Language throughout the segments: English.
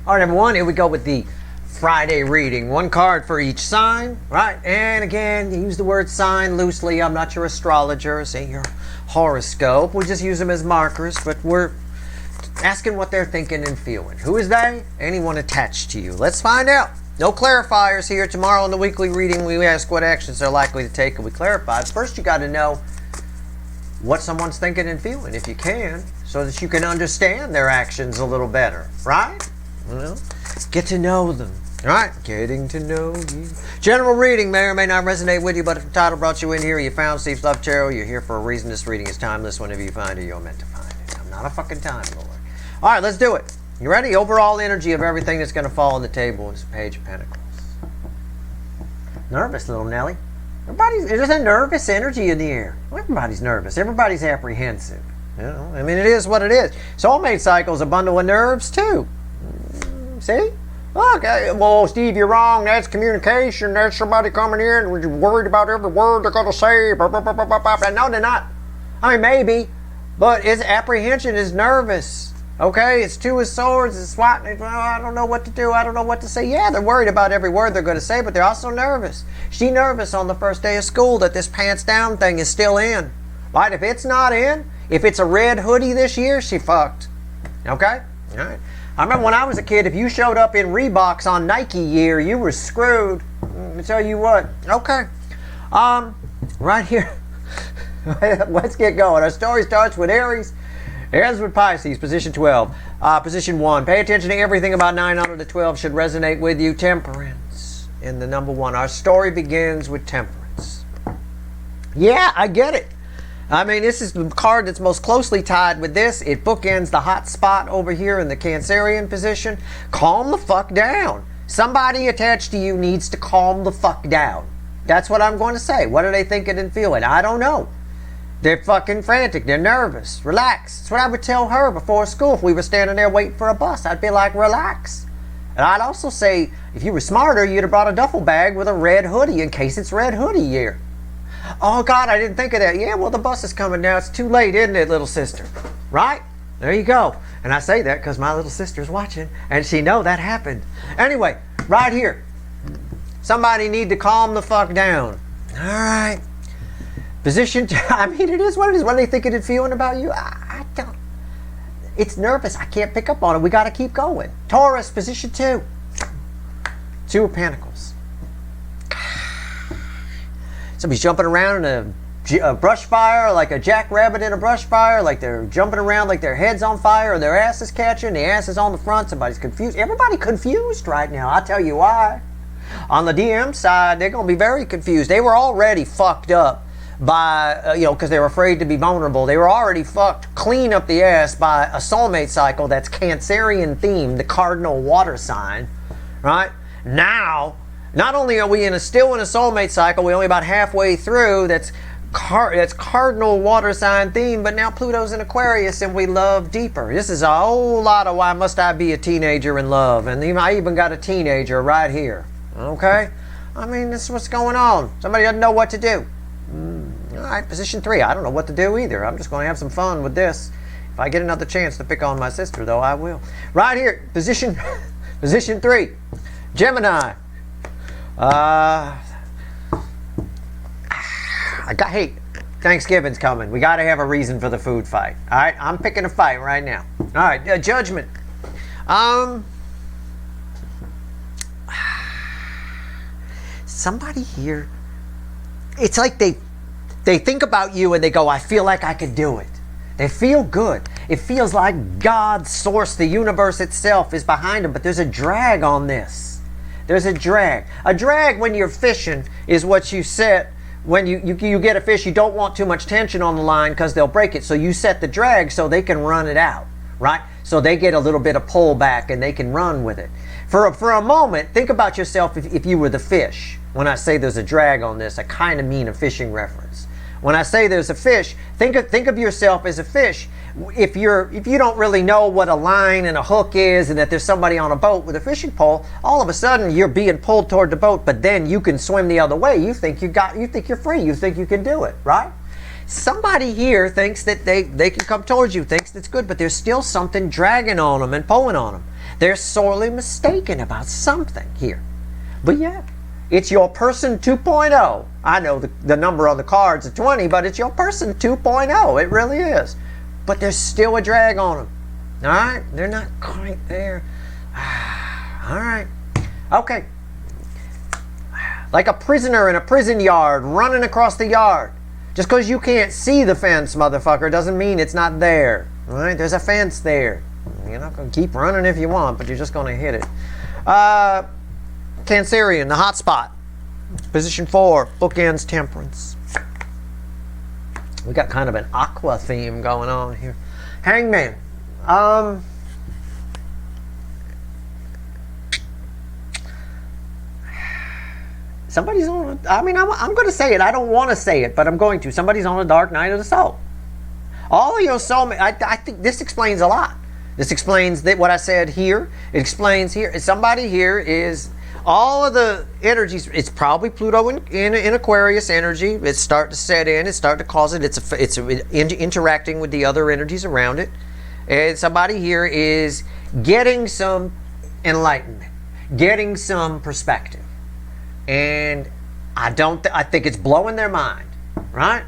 All right, everyone, here we go with the Friday reading. One card for each sign, right? And again, you use the word sign loosely. I'm not your astrologer, say your horoscope. We just use them as markers, but we're asking what they're thinking and feeling. Who is they? Anyone attached to you. Let's find out. No clarifiers here. Tomorrow in the weekly reading, we ask what actions they're likely to take, and we clarify. First, you got to know what someone's thinking and feeling, if you can, so that you can understand their actions a little better, right? Well, get to know them, right? Getting to know you. General reading may or may not resonate with you, but if the title brought you in here, you found Steve's Love Tarot, you're here for a reason. This reading is timeless. Whenever you find it, you're meant to find it. I'm not a fucking time lord. All right, let's do it. You ready? Overall energy of everything that's going to fall on the table is a Page of Pentacles. Nervous, little Nelly. There's a nervous energy in the air. Everybody's nervous. Everybody's apprehensive. You know, I mean, it is what it is. Soulmate cycle is a bundle of nerves too. See? Okay, well, Steve, you're wrong. That's communication. That's somebody coming in and you're worried about every word they're going to say. No, they're not. I mean, maybe, but it's apprehension is nervous. Okay, it's Two of Swords. It's swatting. I don't know what to do. I don't know what to say. Yeah, they're worried about every word they're going to say, but they're also nervous. She's nervous on the first day of school that this pants down thing is still in. Right? If it's not in, if it's a red hoodie this year, she fucked. Okay? All right. I remember when I was a kid, if you showed up in Reeboks on Nike year, you were screwed. Let me tell you what. Okay. Right here. Let's get going. Our story starts with Aries. Ends with Pisces, position 12. Position 1. Pay attention to everything about 9 out of the 12 should resonate with you. Temperance in the number 1. Our story begins with temperance. Yeah, I get it. I mean, this is the card that's most closely tied with this. It bookends the hot spot over here in the Cancerian position. Calm the fuck down. Somebody attached to you needs to calm the fuck down. That's what I'm going to say. What are they thinking and feeling? I don't know. They're fucking frantic. They're nervous. Relax. That's what I would tell her before school if we were standing there waiting for a bus. I'd be like, relax. And I'd also say, if you were smarter, you'd have brought a duffel bag with a red hoodie in case it's red hoodie year. Oh, God, I didn't think of that. Yeah, well, the bus is coming now. It's too late, isn't it, little sister? Right? There you go. And I say that because my little sister's watching, and she know that happened. Anyway, right here. Somebody need to calm the fuck down. All right. Position 2. I mean, it is what it is. What are they thinking and feeling about you? I don't. It's nervous. I can't pick up on it. We got to keep going. Taurus, position 2. 2 of Pentacles. Somebody's jumping around in a brush fire, like a jackrabbit in a brush fire, like they're jumping around like their head's on fire or their ass is catching, the ass is on the front, somebody's confused. Everybody confused right now. I'll tell you why. On the DM side, they're going to be very confused. They were already fucked up by, because they were afraid to be vulnerable. They were already fucked clean up the ass by a soulmate cycle that's Cancerian themed, the cardinal water sign, right? Now, not only are we still in a soulmate cycle, we're only about halfway through, that's cardinal water sign theme, but now Pluto's in Aquarius and we love deeper. This is a whole lot of why must I be a teenager in love. And I even got a teenager right here. Okay? I mean, this is what's going on. Somebody doesn't know what to do. All right, position 3. I don't know what to do either. I'm just going to have some fun with this. If I get another chance to pick on my sister, though, I will. Right here, position 3. Gemini. Hey, Thanksgiving's coming. We got to have a reason for the food fight. All right, I'm picking a fight right now. All right, Judgment. Somebody here, it's like they think about you and they go, I feel like I could do it. They feel good. It feels like God's source, the universe itself, is behind them, but there's a drag on this. There's a drag. A drag when you're fishing is what you set. When you get a fish, you don't want too much tension on the line because they'll break it. So you set the drag so they can run it out, right? So they get a little bit of pull back and they can run with it. For a moment, think about yourself if you were the fish. When I say there's a drag on this, I kind of mean a fishing reference. When I say there's a fish, think of yourself as a fish. If you don't really know what a line and a hook is and that there's somebody on a boat with a fishing pole, all of a sudden you're being pulled toward the boat, but then you can swim the other way. You think you're free. You think you can do it, right? Somebody here thinks that they can come towards you, thinks that's good, but there's still something dragging on them and pulling on them. They're sorely mistaken about something here. But yeah, it's your person 2.0. I know the number on the cards is 20, but it's your person 2.0. It really is. But there's still a drag on them. All right? They're not quite there. All right. Okay. Like a prisoner in a prison yard running across the yard. Just because you can't see the fence, motherfucker, doesn't mean it's not there. All right? There's a fence there. You're not going to keep running if you want, but you're just going to hit it. Cancerian, the hot spot. Position 4, bookends temperance. We got kind of an aqua theme going on here. Hangman. Somebody's on, I'm going to say it. I don't want to say it, but I'm going to. Somebody's on a dark night of the soul. All of your soulmates, I think this explains a lot. This explains that what I said here. It explains here. Somebody here is all of the energies. It's probably Pluto in Aquarius energy. It's starting to set in. It's starting to cause it. It's interacting with the other energies around it. And somebody here is getting some enlightenment, getting some perspective. And I think it's blowing their mind, right?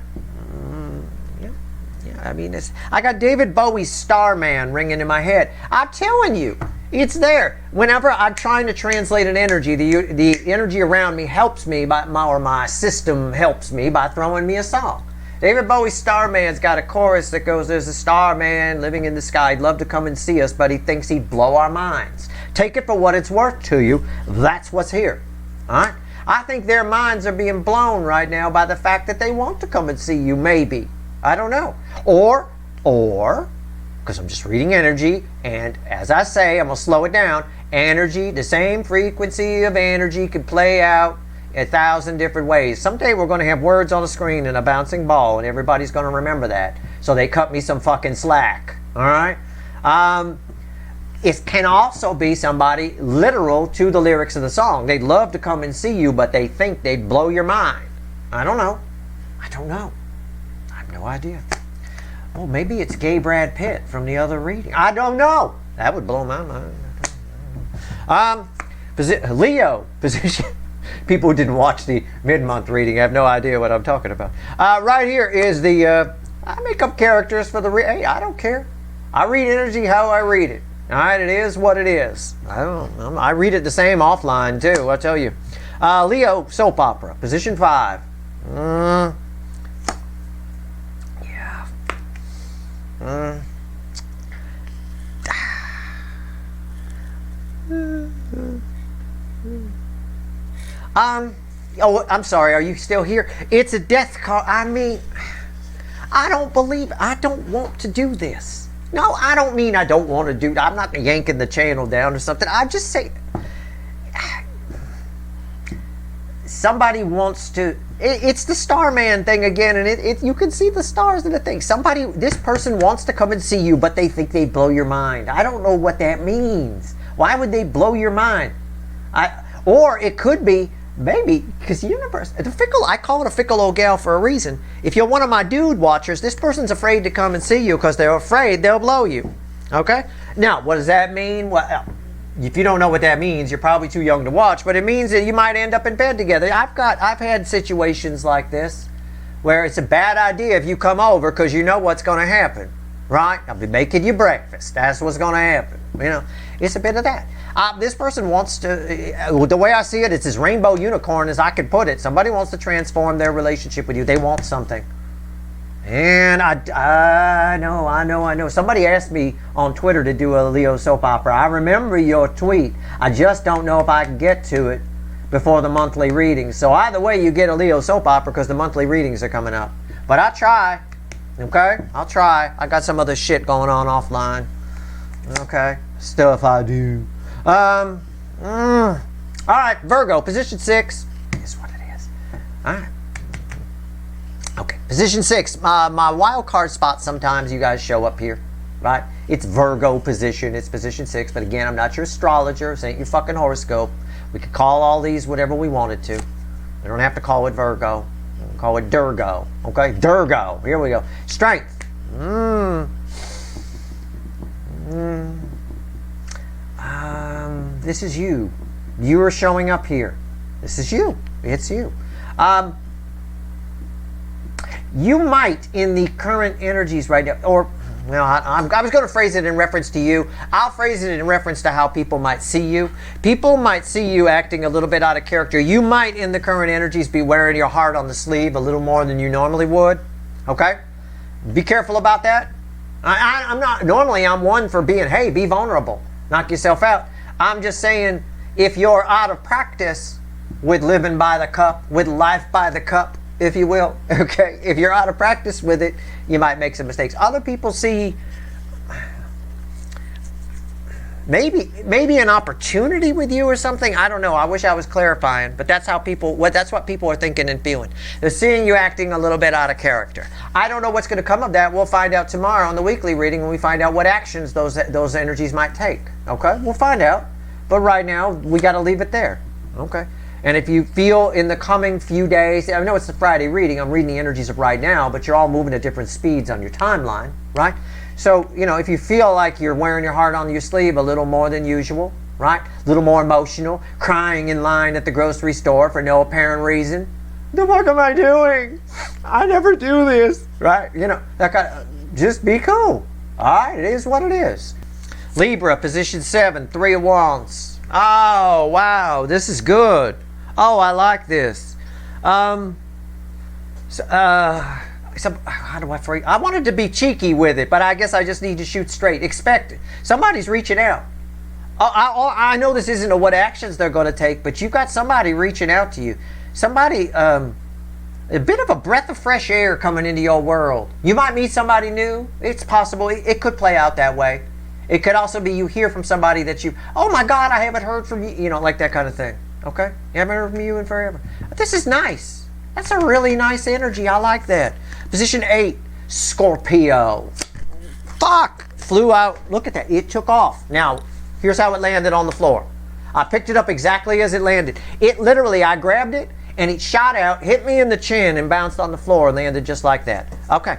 I mean, I got David Bowie's Starman ringing in my head. I'm telling you, it's there. Whenever I'm trying to translate an energy, the energy around me helps me, or my system helps me by throwing me a song. David Bowie's Starman's got a chorus that goes, "There's a starman living in the sky. He'd love to come and see us, but he thinks he'd blow our minds." Take it for what it's worth to you. That's what's here. All right? I think their minds are being blown right now by the fact that they want to come and see you, maybe. I don't know. Or, because I'm just reading energy, and as I say, I'm going to slow it down. Energy, the same frequency of energy could play out 1,000 different ways. Someday we're going to have words on a screen and a bouncing ball, and everybody's going to remember that. So they cut me some fucking slack. All right? It can also be somebody literal to the lyrics of the song. They'd love to come and see you, but they think they'd blow your mind. I don't know. I have no idea. Oh, maybe it's gay Brad Pitt from the other reading. I don't know. That would blow my mind. Leo, position. People who didn't watch the mid-month reading have no idea what I'm talking about. Right here is the, I make up characters for the, hey, I don't care. I read energy how I read it. All right, it is what it is. I read it the same offline too, I'll tell you. Leo, soap opera, position 5. Yeah. Oh, I'm sorry, are you still here? It's a death card. I mean, I don't want to do this. No, I don't mean I don't want to do it. I'm not yanking the channel down or something. I just say somebody wants to. It's the Starman thing again, and you can see the stars in the thing. This person wants to come and see you, but they think they blow your mind. I don't know what that means. Why would they blow your mind? Or it could be maybe because the universe, I call it a fickle old gal for a reason. If you're one of my dude watchers, this person's afraid to come and see you because they're afraid they'll blow you. Okay? Now, what does that mean? Well, if you don't know what that means, you're probably too young to watch, but it means that you might end up in bed together. I've had situations like this where it's a bad idea if you come over because you know what's going to happen. Right? I'll be making you breakfast. That's what's going to happen. You know, it's a bit of that. This person wants to, the way I see it, it's as rainbow unicorn as I could put it. Somebody wants to transform their relationship with you. They want something. And I know. Somebody asked me on Twitter to do a Leo soap opera. I remember your tweet. I just don't know if I can get to it before the monthly readings. So either way, you get a Leo soap opera because the monthly readings are coming up. But I'll try. Okay? I'll try. I got some other shit going on offline. Okay? Stuff I do. All right, Virgo, position 6 is what it is. All right. Okay, position 6. My wild card spot, sometimes you guys show up here, right? It's Virgo position. It's position 6. But again, I'm not your astrologer. This ain't your fucking horoscope. We could call all these whatever we wanted to. We don't have to call it Virgo. We can call it Durgo. Okay, Durgo. Here we go. Strength. This is you. You are showing up here. This is you. It's you. You might, in the current energies right now, or, well, I was going to phrase it in reference to you. I'll phrase it in reference to how people might see you. People might see you acting a little bit out of character. You might, in the current energies, be wearing your heart on the sleeve a little more than you normally would. Okay? Be careful about that. I'm not, normally I'm one for being, hey, be vulnerable. Knock yourself out. I'm just saying, if you're out of practice with living by the cup, with life by the cup, if you will, okay? If you're out of practice with it, you might make some mistakes. Other people see maybe an opportunity with you or something. I don't know. I wish I was clarifying, but that's how that's what people are thinking and feeling. They're seeing you acting a little bit out of character. I don't know what's going to come of that. We'll find out tomorrow on the weekly reading when we find out what actions those energies might take. Okay? We'll find out. But right now, we got to leave it there. Okay? And if you feel in the coming few days, I know it's the Friday reading, I'm reading the energies of right now, but you're all moving at different speeds on your timeline, right? So, if you feel like you're wearing your heart on your sleeve a little more than usual, right? A little more emotional, crying in line at the grocery store for no apparent reason. The fuck am I doing? I never do this, right? That kind of, just be cool. All right, it is what it is. Libra, position 7, 3 of Wands. Oh, wow, this is good. Oh, I like this. How do I phrase? I wanted to be cheeky with it, but I guess I just need to shoot straight. Expect it. Somebody's reaching out. I know this isn't what actions they're going to take, but you've got somebody reaching out to you. Somebody, a bit of a breath of fresh air coming into your world. You might meet somebody new. It's possible. It could play out that way. It could also be you hear from somebody that oh my God, I haven't heard from you. Like that kind of thing. Okay? You haven't heard from you in forever. This is nice. That's a really nice energy. I like that. Position 8, Scorpio. Fuck! Flew out. Look at that. It took off. Now, here's how it landed on the floor. I picked it up exactly as it landed. It literally, I grabbed it, and it shot out, hit me in the chin, and bounced on the floor and landed just like that. Okay.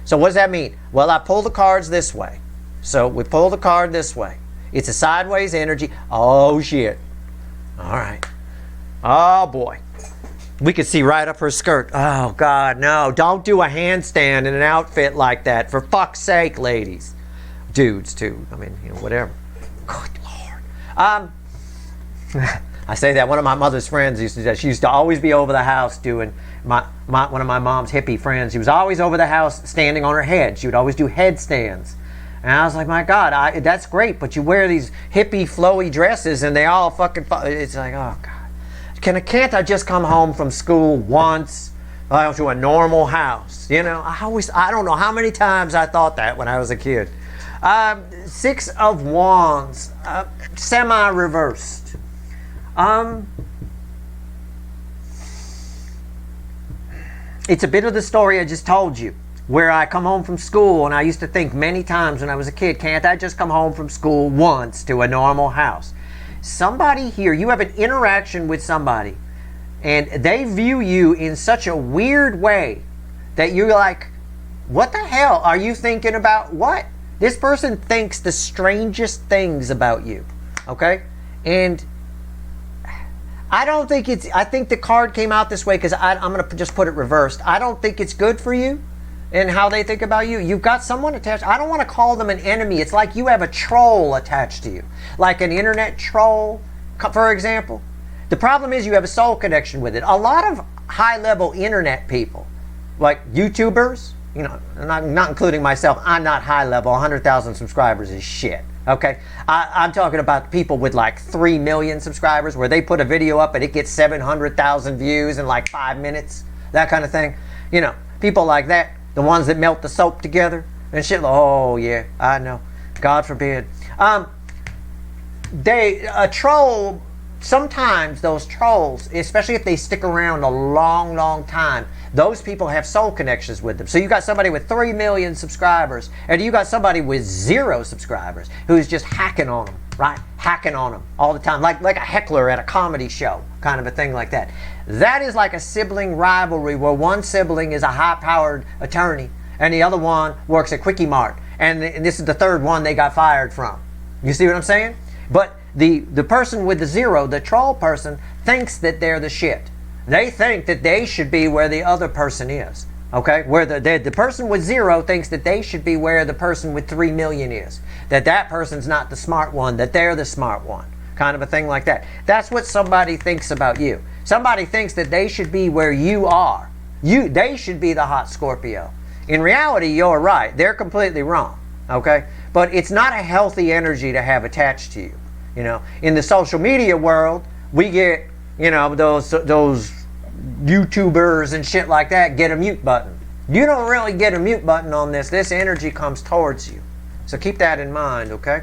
So what does that mean? Well, I pull the cards this way. So we pull the card this way. It's a sideways energy. Oh, shit. All right. Oh, boy. We could see right up her skirt. Oh, God, no. Don't do a handstand in an outfit like that. For fuck's sake, ladies. Dudes, too. I mean, whatever. Good Lord. I say that. One of my mother's friends used to do that. She used to always be over the house doing, one of my mom's hippie friends, she was always over the house standing on her head. She would always do headstands. And I was like, my God, that's great, but you wear these hippie, flowy dresses and they all fucking, it's like, oh, God. Can't I just come home from school once to a normal house? I don't know how many times I thought that when I was a kid. 6 of Wands, semi-reversed. It's a bit of the story I just told you, where I come home from school and I used to think many times when I was a kid, can't I just come home from school once to a normal house? Somebody here, you have an interaction with somebody and they view you in such a weird way that you're like, what the hell are you thinking about? What? This person thinks the strangest things about you, okay? And I think the card came out this way because I'm going to just put it reversed. I don't think it's good for you and how they think about you. You've got someone attached. I don't want to call them an enemy. It's like you have a troll attached to you. Like an internet troll, for example. The problem is you have a soul connection with it. A lot of high-level internet people, like YouTubers, not including myself, I'm not high-level. 100,000 subscribers is shit. Okay? I'm talking about people with like 3 million subscribers where they put a video up and it gets 700,000 views in like 5 minutes. That kind of thing. People like that. The ones that melt the soap together and shit. Oh, yeah, I know. God forbid. A troll, sometimes those trolls, especially if they stick around a long, long time, those people have soul connections with them. So you got somebody with 3 million subscribers, and you got somebody with 0 subscribers who's just hacking on them, right? Hacking on them all the time, like a heckler at a comedy show, kind of a thing like that. That is like a sibling rivalry where one sibling is a high-powered attorney and the other one works at Quickie Mart. And this is the third one they got fired from. You see what I'm saying? But the person with the 0, the troll person, thinks that they're the shit. They think that they should be where the other person is. Okay? Where the person with 0 thinks that they should be where the person with 3 million is. That person's not the smart one, that they're the smart one. Kind of a thing like that. That's what somebody thinks about you. Somebody thinks that they should be where you are. They should be the hot Scorpio. In reality, you're right. They're completely wrong. Okay? But it's not a healthy energy to have attached to you. You know, in the social media world, we get, you know, those YouTubers and shit like that get a mute button. You don't really get a mute button on this. This energy comes towards you. So keep that in mind, okay?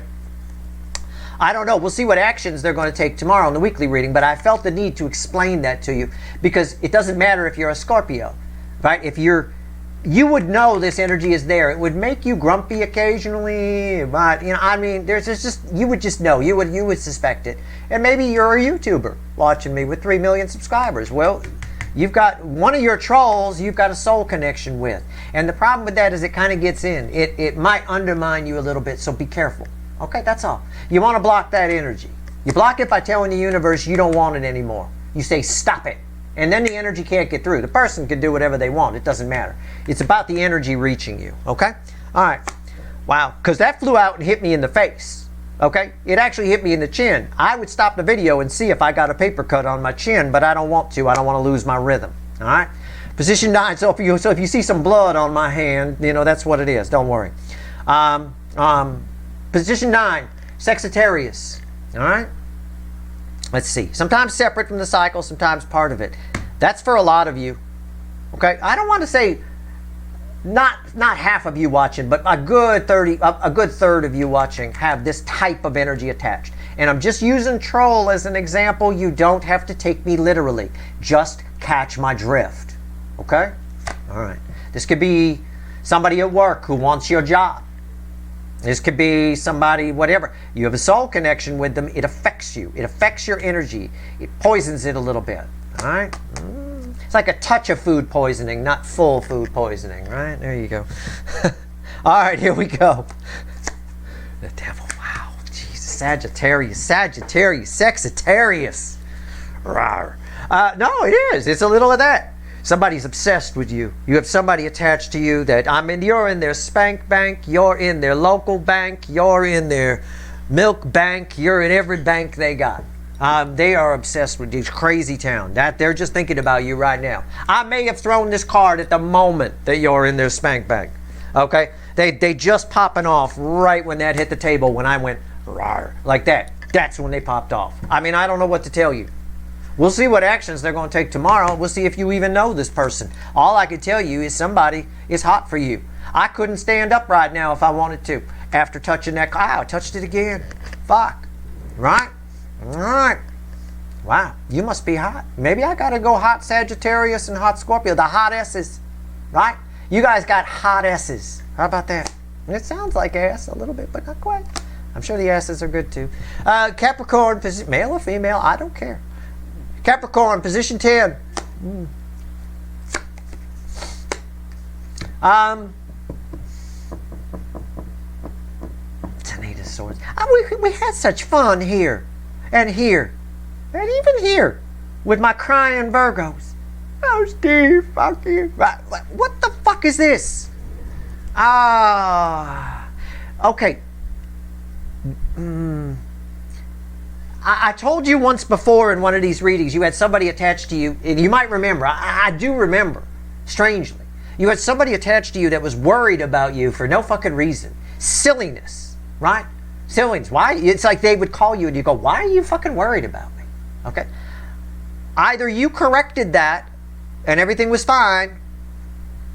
I don't know. We'll see what actions they're going to take tomorrow in the weekly reading, but I felt the need to explain that to you because it doesn't matter if you're a Scorpio, right? If you would know this energy is there. It would make you grumpy occasionally, but, you know, I mean, there's just, you would just know. You would suspect it. And maybe you're a YouTuber watching me with 3 million subscribers. Well, you've got one of your trolls you've got a soul connection with. And the problem with that is it kind of gets in. It might undermine you a little bit, so be careful. Okay, that's all. You want to block that energy. You block it by telling the universe you don't want it anymore. You say, stop it. And then the energy can't get through. The person can do whatever they want. It doesn't matter. It's about the energy reaching you. Okay? All right. Wow. Because that flew out and hit me in the face. Okay? It actually hit me in the chin. I would stop the video and see if I got a paper cut on my chin, but I don't want to. I don't want to lose my rhythm. All right? Position 9. So if you see some blood on my hand, you know, that's what it is. Don't worry. Position 9. Sagittarius. All right? Let's see. Sometimes separate from the cycle, sometimes part of it. That's for a lot of you. Okay? I don't want to say not half of you watching, but a good third of you watching have this type of energy attached. And I'm just using troll as an example. You don't have to take me literally. Just catch my drift. Okay? All right. This could be somebody at work who wants your job. This could be somebody, whatever. You have a soul connection with them. It affects you. It affects your energy. It poisons it a little bit. All right? It's like a touch of food poisoning, not full food poisoning. Right? There you go. All right, here we go. The devil. Wow. Jesus. Sagittarius. Sagittarius. Rawr. No, it is. It's a little of that. Somebody's obsessed with you. You have somebody attached to you that, I mean, you're in their spank bank, you're in their local bank, you're in their milk bank, you're in every bank they got. They are obsessed with this crazy town. That they're just thinking about you right now. I may have thrown this card at the moment that you're in their spank bank. Okay? They just popping off right when that hit the table when I went rawr, like that. That's when they popped off. I mean, I don't know what to tell you. We'll see what actions they're going to take tomorrow. We'll see if you even know this person. All I can tell you is somebody is hot for you. I couldn't stand up right now if I wanted to. After touching that, I touched it again. Fuck. Right? All right. Wow. You must be hot. Maybe I got to go hot Sagittarius and hot Scorpio. The hot S's. Right? You guys got hot S's. How about that? It sounds like ass a little bit, but not quite. I'm sure the asses are good too. Capricorn, male or female, I don't care. Capricorn, position 10. Ten of Swords. We had such fun here, and here, and even here, with my crying Virgos. Oh, Steve, fuck you. What the fuck is this? Okay. I told you once before in one of these readings, you had somebody attached to you, and you might remember, I do remember, strangely. You had somebody attached to you that was worried about you for no fucking reason. Silliness, right? Silliness. Why? It's like they would call you and you go, why are you fucking worried about me? Okay? Either you corrected that and everything was fine,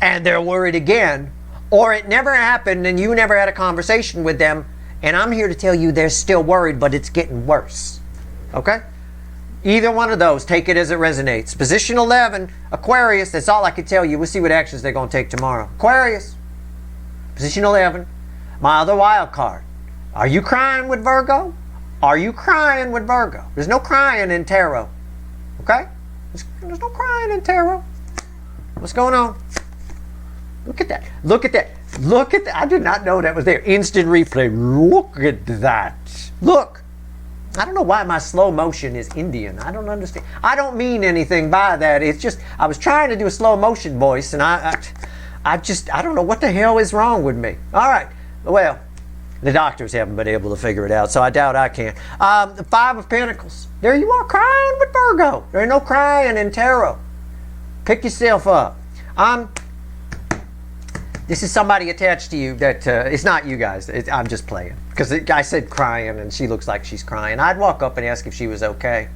and they're worried again, or it never happened and you never had a conversation with them, and I'm here to tell you they're still worried, but it's getting worse. Okay? Either one of those, take it as it resonates. Position 11, Aquarius, that's all I can tell you. We'll see what actions they're going to take tomorrow. Aquarius, position 11, my other wild card. Are you crying with Virgo? Are you crying with Virgo? There's no crying in tarot. Okay? There's no crying in tarot. What's going on? Look at that. Look at that. Look at that. I did not know that was there. Instant replay. Look at that. Look. I don't know why my slow motion is Indian. I don't understand. I don't mean anything by that. It's just, I was trying to do a slow motion voice, and I don't know what the hell is wrong with me. All right. Well, the doctors haven't been able to figure it out, so I doubt I can. The Five of Pentacles. There you are, crying with Virgo. There ain't no crying in tarot. Pick yourself up. This is somebody attached to you that, it's not you guys. I'm just playing. Because the guy said crying, and she looks like she's crying. I'd walk up and ask if she was okay.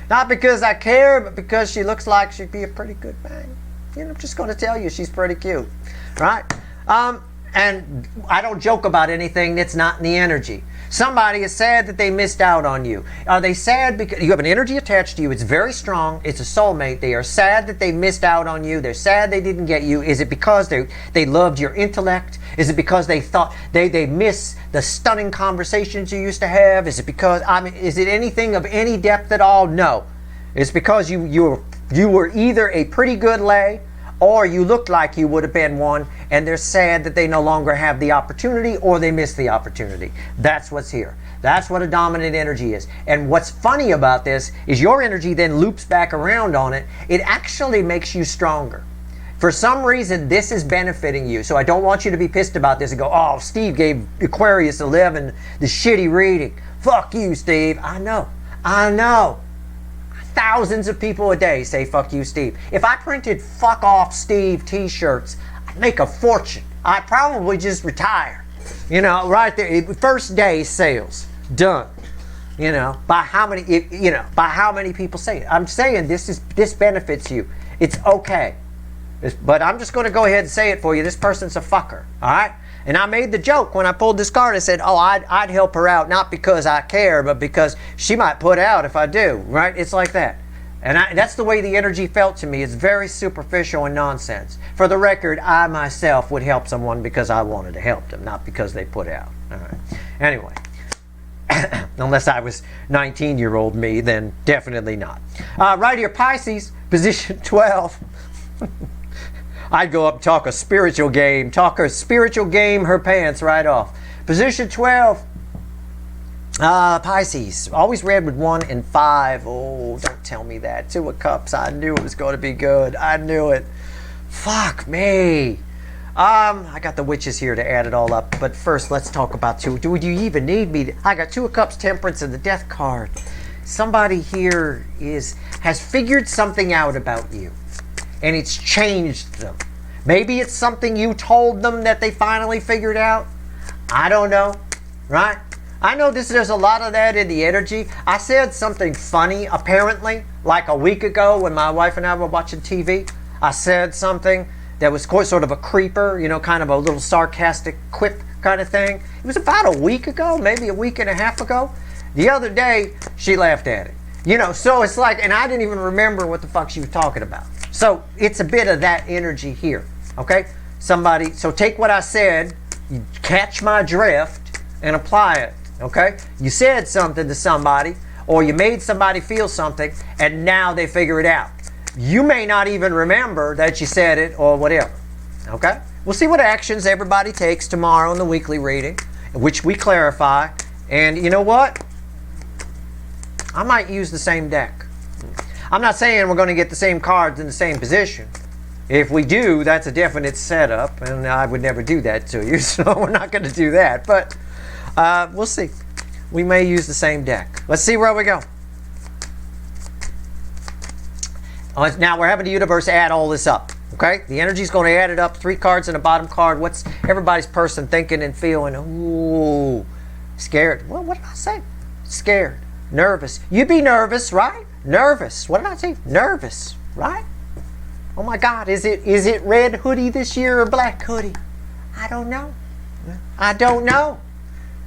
Not because I care, but because she looks like she'd be a pretty good bang. You know, I'm just going to tell you she's pretty cute. Right? And I don't joke about anything that's not in the energy. Somebody is sad that they missed out on you. Are they sad because you have an energy attached to you? It's very strong. It's a soulmate. They are sad that they missed out on you. They're sad they didn't get you. Is it because they loved your intellect? Is it because they thought they miss the stunning conversations you used to have? Is it because, is it anything of any depth at all? No. It's because you were either a pretty good lay, or you looked like you would have been one, and they're sad that they no longer have the opportunity, or they missed the opportunity. That's what's here. That's what a dominant energy is. And what's funny about this is your energy then loops back around on it. It actually makes you stronger. For some reason, this is benefiting you. So I don't want you to be pissed about this and go, oh, Steve gave Aquarius 11 the shitty reading. Fuck you, Steve. I know. Thousands of people a day say fuck you, Steve. If I printed fuck off Steve t-shirts, I'd make a fortune. I'd probably just retire. You know, right there. First day sales. Done. You know, by how many people say it. I'm saying this benefits you. It's okay. But I'm just going to go ahead and say it for you. This person's a fucker. All right? And I made the joke when I pulled this card. I said, oh, I'd help her out, not because I care, but because she might put out if I do, right? It's like that. And that's the way the energy felt to me. It's very superficial and nonsense. For the record, I myself would help someone because I wanted to help them, not because they put out. All right. Anyway, unless I was 19-year-old me, then definitely not. Right here, Pisces, position 12. I'd go up and talk a spiritual game, her pants right off. Position 12, Pisces, always read with 1 and 5. Oh, don't tell me that. 2 of Cups, I knew it was going to be good. I knew it. Fuck me. I got the witches here to add it all up, but first let's talk about 2. Do you even need me? I got 2 of Cups, Temperance, and the Death card. Somebody here has figured something out about you. And it's changed them. Maybe it's something you told them that they finally figured out. I don't know, right? I know there's a lot of that in the energy. I said something funny, apparently, like a week ago when my wife and I were watching TV. I said something that was sort of a creeper, you know, kind of a little sarcastic quip kind of thing. It was about a week ago, maybe a week and a half ago. The other day, she laughed at it. You know, so it's like, and I didn't even remember what the fuck she was talking about. So it's a bit of that energy here, okay? So take what I said, you catch my drift, and apply it, okay? You said something to somebody, or you made somebody feel something, and now they figure it out. You may not even remember that you said it, or whatever, okay? We'll see what actions everybody takes tomorrow in the weekly reading, which we clarify, and you know what? I might use the same deck. I'm not saying we're going to get the same cards in the same position. If we do, that's a definite setup, and I would never do that to you, so we're not going to do that. But we'll see. We may use the same deck. Let's see where we go. Now we're having the universe add all this up. Okay? The energy's going to add it up. 3 cards in the bottom card. What's everybody's person thinking and feeling? Ooh, scared. Well, what did I say? Scared. Nervous. You'd be nervous, right? Nervous. What did I say? Nervous, right? Oh my God, is it red hoodie this year or black hoodie? I don't know.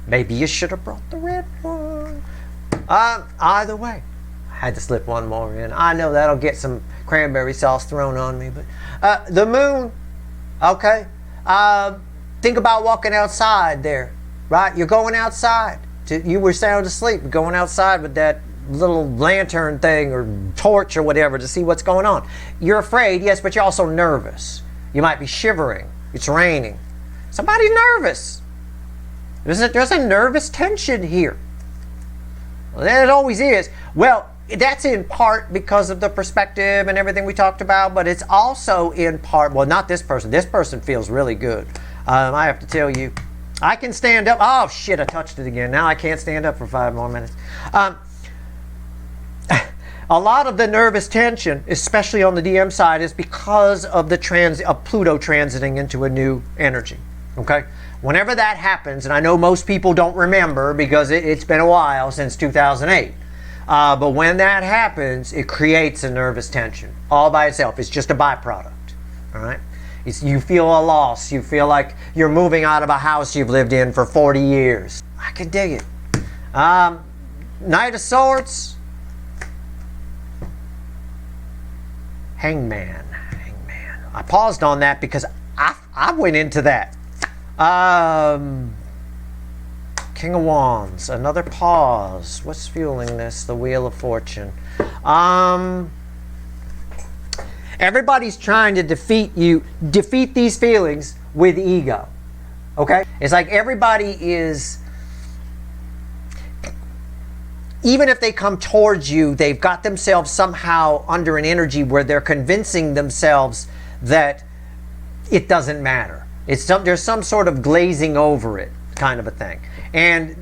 Maybe you should have brought the red one. Either way, I had to slip one more in. I know that'll get some cranberry sauce thrown on me, but the moon. Okay. Think about walking outside there, right? You're going outside. You were sound asleep, going outside with that little lantern thing or torch or whatever to see what's going on. You're afraid, yes, but you're also nervous. You might be shivering. It's raining. Somebody's nervous. There's a nervous tension here. Well, it always is. Well, that's in part because of the perspective and everything we talked about, but it's also in part, well, not this person. This person feels really good. I have to tell you, I can stand up. Oh, shit, I touched it again. Now I can't stand up for 5 more minutes. A lot of the nervous tension, especially on the DM side, is because of the of Pluto transiting into a new energy. Okay? Whenever that happens, and I know most people don't remember because it's been a while since 2008, but when that happens, it creates a nervous tension all by itself. It's just a byproduct. All right? You feel a loss. You feel like you're moving out of a house you've lived in for 40 years. I can dig it. Knight of Swords. Hangman. I paused on that because I went into that. King of Wands. Another pause. What's fueling this? The Wheel of Fortune. Everybody's trying to defeat these feelings with ego. Okay? It's like everybody is, even if they come towards you, they've got themselves somehow under an energy where they're convincing themselves that it doesn't matter. There's some sort of glazing over it kind of a thing. And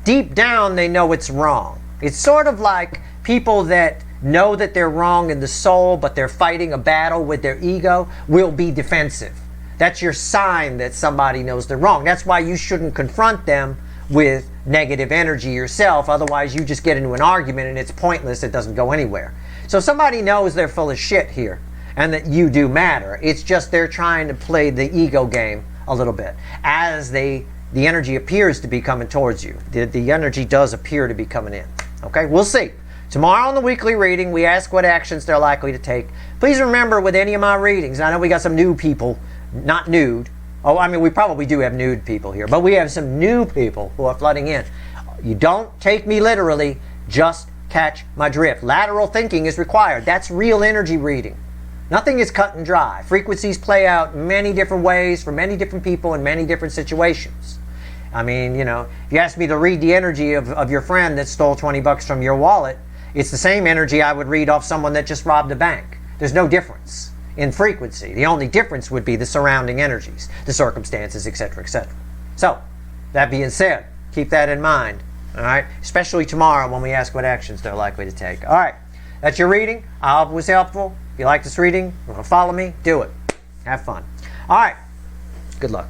deep down, they know it's wrong. It's sort of like people that know that they're wrong in the soul, but they're fighting a battle with their ego, will be defensive. That's your sign that somebody knows they're wrong. That's why you shouldn't confront them with negative energy yourself. Otherwise, you just get into an argument and it's pointless. It doesn't go anywhere. So somebody knows they're full of shit here and that you do matter. It's just they're trying to play the ego game a little bit as the energy appears to be coming towards you. The energy does appear to be coming in. Okay, we'll see. Tomorrow on the weekly reading, we ask what actions they're likely to take. Please remember with any of my readings, I know we got some new people, not nude. Oh, I mean, we probably do have nude people here, but we have some new people who are flooding in. You don't take me literally, just catch my drift. Lateral thinking is required. That's real energy reading. Nothing is cut and dry. Frequencies play out many different ways for many different people in many different situations. I mean, you know, if you ask me to read the energy of your friend that stole 20 bucks from your wallet, it's the same energy I would read off someone that just robbed a bank. There's no difference in frequency. The only difference would be the surrounding energies, the circumstances, etc., etc. So, that being said, keep that in mind, all right? Especially tomorrow when we ask what actions they're likely to take. All right, that's your reading. I hope it was helpful. If you like this reading, you want to follow me, do it. Have fun. All right, good luck.